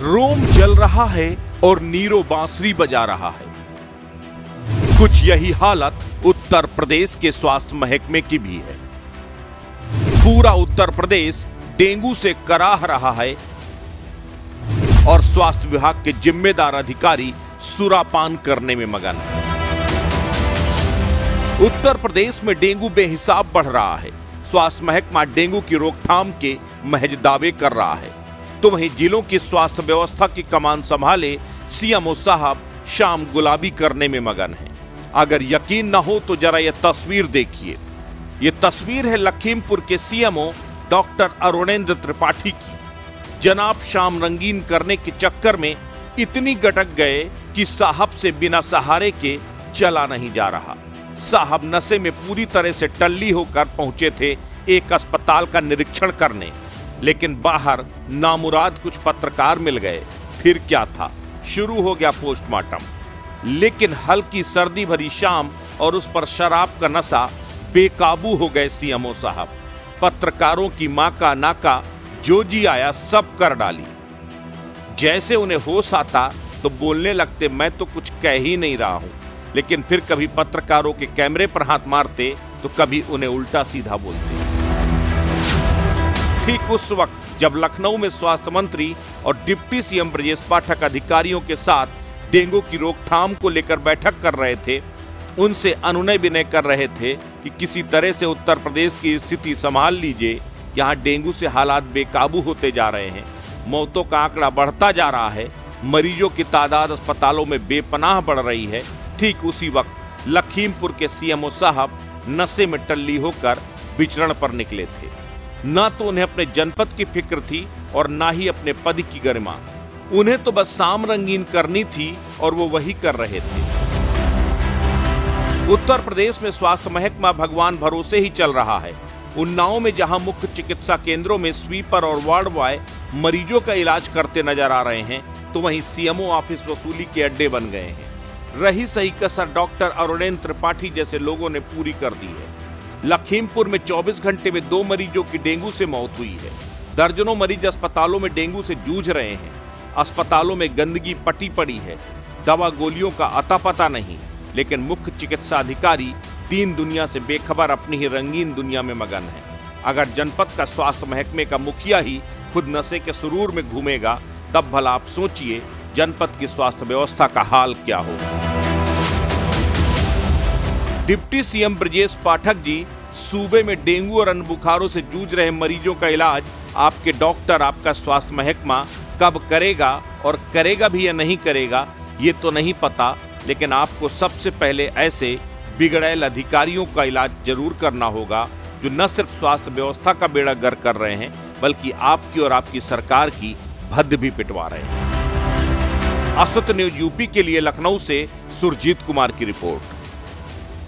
रोम जल रहा है और नीरो बांसुरी बजा रहा है। कुछ यही हालत उत्तर प्रदेश के स्वास्थ्य महकमे की भी है। पूरा उत्तर प्रदेश डेंगू से कराह रहा है और स्वास्थ्य विभाग के जिम्मेदार अधिकारी सुरापान करने में मगन है। उत्तर प्रदेश में डेंगू बेहिसाब बढ़ रहा है। स्वास्थ्य महकमा डेंगू की रोकथाम के महज दावे कर रहा है, तो वहीं जिलों की स्वास्थ्य व्यवस्था की कमान संभाले सीएमओ साहब शाम गुलाबी करने में मगन हैं। अगर यकीन न हो तो जरा यह तस्वीर देखिए। ये तस्वीर है लखीमपुर के सीएमओ डॉक्टर अरुणेंद्र त्रिपाठी की। जनाब शाम रंगीन करने के चक्कर में इतनी गटक गए कि साहब से बिना सहारे के चला नहीं जा रहा। साहब नशे में पूरी तरह से टल्ली होकर पहुंचे थे एक अस्पताल का निरीक्षण करने, लेकिन बाहर नामुराद कुछ पत्रकार मिल गए। फिर क्या था, शुरू हो गया पोस्टमार्टम। लेकिन हल्की सर्दी भरी शाम और उस पर शराब का नशा बेकाबू हो गए सीएमओ साहब। पत्रकारों की मां का नाका जो जी आया सब कर डाली। जैसे उन्हें होश आता तो बोलने लगते, मैं तो कुछ कह ही नहीं रहा हूं, लेकिन फिर कभी पत्रकारों के कैमरे पर हाथ मारते तो कभी उन्हें उल्टा सीधा बोलते। ठीक उस वक्त जब लखनऊ में स्वास्थ्य मंत्री और डिप्टी सीएम ब्रजेश पाठक अधिकारियों के साथ डेंगू की रोकथाम को लेकर बैठक कर रहे थे, उनसे अनुनय विनय कर रहे थे कि किसी तरह से उत्तर प्रदेश की स्थिति संभाल लीजिए। यहाँ डेंगू से हालात बेकाबू होते जा रहे हैं, मौतों का आंकड़ा बढ़ता जा रहा है, मरीजों की तादाद अस्पतालों में बेपनाह बढ़ रही है। ठीक उसी वक्त लखीमपुर के सीएमओ साहब नशे में टल्ली होकर विचरण पर निकले थे। ना तो उन्हें अपने जनपद की फिक्र थी और ना ही अपने पद की गरिमा। उन्हें तो बस शाम रंगीन करनी थी और वो वही कर रहे थे। उत्तर प्रदेश में स्वास्थ्य महकमा भगवान भरोसे ही चल रहा है। उन्नाव में जहां मुख्य चिकित्सा केंद्रों में स्वीपर और वार्ड बॉय मरीजों का इलाज करते नजर आ रहे हैं, तो वहीं सीएमओ ऑफिस वसूली के अड्डे बन गए हैं। रही सही कसर डॉक्टर अरुणेंद्र त्रिपाठी जैसे लोगों ने पूरी कर दी है। लखीमपुर में 24 घंटे में 2 मरीजों की डेंगू से मौत हुई है। दर्जनों मरीज अस्पतालों में डेंगू से जूझ रहे हैं। अस्पतालों में गंदगी पटी पड़ी है, दवा गोलियों का अता पता नहीं, लेकिन मुख्य चिकित्सा अधिकारी दीन दुनिया से बेखबर अपनी ही रंगीन दुनिया में मगन है। अगर जनपद का स्वास्थ्य महकमे का मुखिया ही खुद नशे के सुरूर में घूमेगा, तब भला आप सोचिए जनपद की स्वास्थ्य व्यवस्था का हाल क्या होगा। डिप्टी सीएम ब्रजेश पाठक जी सूबे में डेंगू और अन्य बुखारों से जूझ रहे मरीजों का इलाज आपके डॉक्टर, आपका स्वास्थ्य महकमा कब करेगा और करेगा भी या नहीं करेगा ये तो नहीं पता, लेकिन आपको सबसे पहले ऐसे बिगड़ैल अधिकारियों का इलाज जरूर करना होगा जो न सिर्फ स्वास्थ्य व्यवस्था का बेड़ा गर्क कर रहे हैं, बल्कि आपकी और आपकी सरकार की भद्द भी पिटवा रहे हैं। अस्तित्व न्यूज यूपी के लिए लखनऊ से सुरजीत कुमार की रिपोर्ट।